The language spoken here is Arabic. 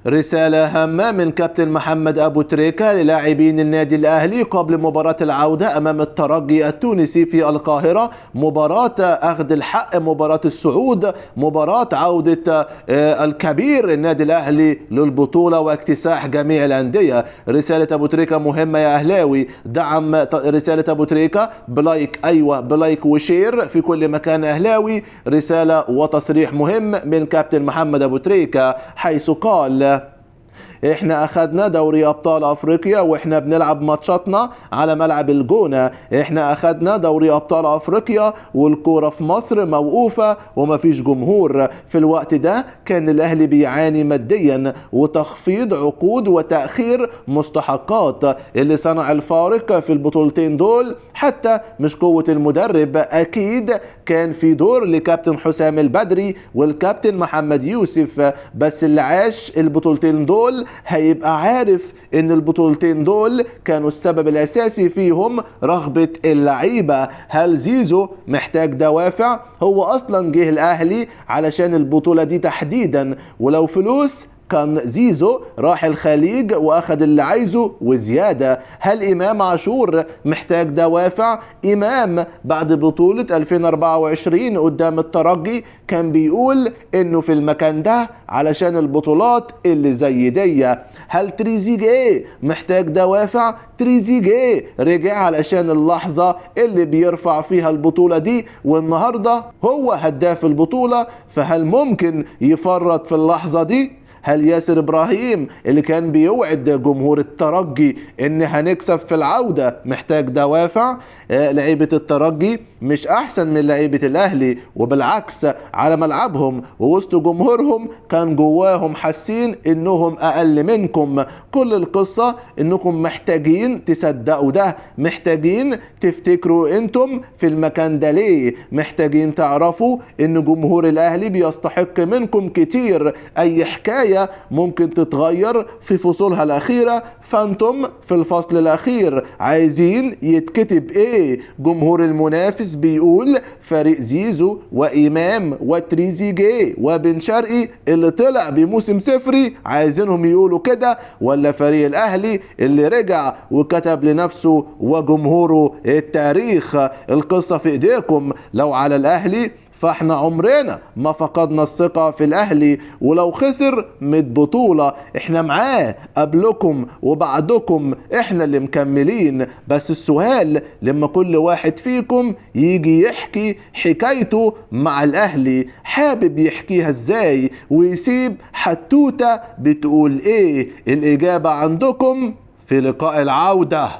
رسالة هامة من كابتن محمد أبو تريكة للاعبين النادي الأهلي قبل مباراة العودة أمام الترجي التونسي في القاهرة، مباراة أخذ الحق، مباراة الصعود، مباراة عودة الكبير النادي الأهلي للبطولة واكتساح جميع الأندية. رسالة أبو تريكة مهمة يا أهلاوي، دعم رسالة أبو تريكة بلايك، أيوة بلايك وشير في كل مكان أهلاوي. رسالة وتصريح مهم من كابتن محمد أبو تريكة حيث قال: احنا اخدنا دوري ابطال افريقيا واحنا بنلعب ماتشاتنا على ملعب الجونة، احنا اخدنا دوري ابطال افريقيا والكورة في مصر موقوفة ومفيش جمهور. في الوقت ده كان الاهلي بيعاني ماديا وتخفيض عقود وتأخير مستحقات. اللي صنع الفارق في البطولتين دول حتى مش قوة المدرب، اكيد كان في دور لكابتن حسام البدري والكابتن محمد يوسف، بس اللي عاش البطولتين دول هيبقى عارف ان البطولتين دول كانوا السبب الاساسي فيهم رغبة اللعيبة. هل زيزو محتاج دوافع؟ هو اصلا جه الاهلي علشان البطولة دي تحديدا، ولو فلوس كان زيزو راح الخليج واخد اللي عايزه وزيادة. هل امام عاشور محتاج دوافع؟ امام بعد بطولة 2024 قدام الترجي كان بيقول انه في المكان ده علشان البطولات اللي زي دي. هل تريزيجيه محتاج دوافع؟ تريزيجيه رجع علشان اللحظة اللي بيرفع فيها البطولة دي، والنهاردة هو هداف البطولة، فهل ممكن يفرط في اللحظة دي؟ هل ياسر إبراهيم اللي كان بيوعد جمهور الترجي ان هنكسب في العودة محتاج دوافع؟ لعيبة الترجي مش احسن من لعيبة الاهلي، وبالعكس على ملعبهم ووسط جمهورهم كان جواهم حاسين انهم اقل منكم. كل القصة انكم محتاجين تصدقوا ده، محتاجين تفتكروا انتم في المكان ده ليه، محتاجين تعرفوا ان جمهور الاهلي بيستحق منكم كتير. اي حكاية ممكن تتغير في فصولها الأخيرة، فانتم في الفصل الأخير عايزين يتكتب ايه؟ جمهور المنافس بيقول فريق زيزو وإمام وتريزيجيه وبن شرقي اللي طلع بموسم صفري عايزينهم يقولوا كده، ولا فريق الأهلي اللي رجع وكتب لنفسه وجمهوره التاريخ؟ القصة في ايديكم. لو على الأهلي فاحنا عمرنا ما فقدنا الثقة في الاهلي، ولو خسر 100 بطولة احنا معاه قبلكم وبعدكم، احنا اللي مكملين. بس السؤال لما كل واحد فيكم يجي يحكي حكايته مع الاهلي حابب يحكيها ازاي ويسيب حتوتة بتقول ايه؟ الاجابة عندكم في لقاء العودة.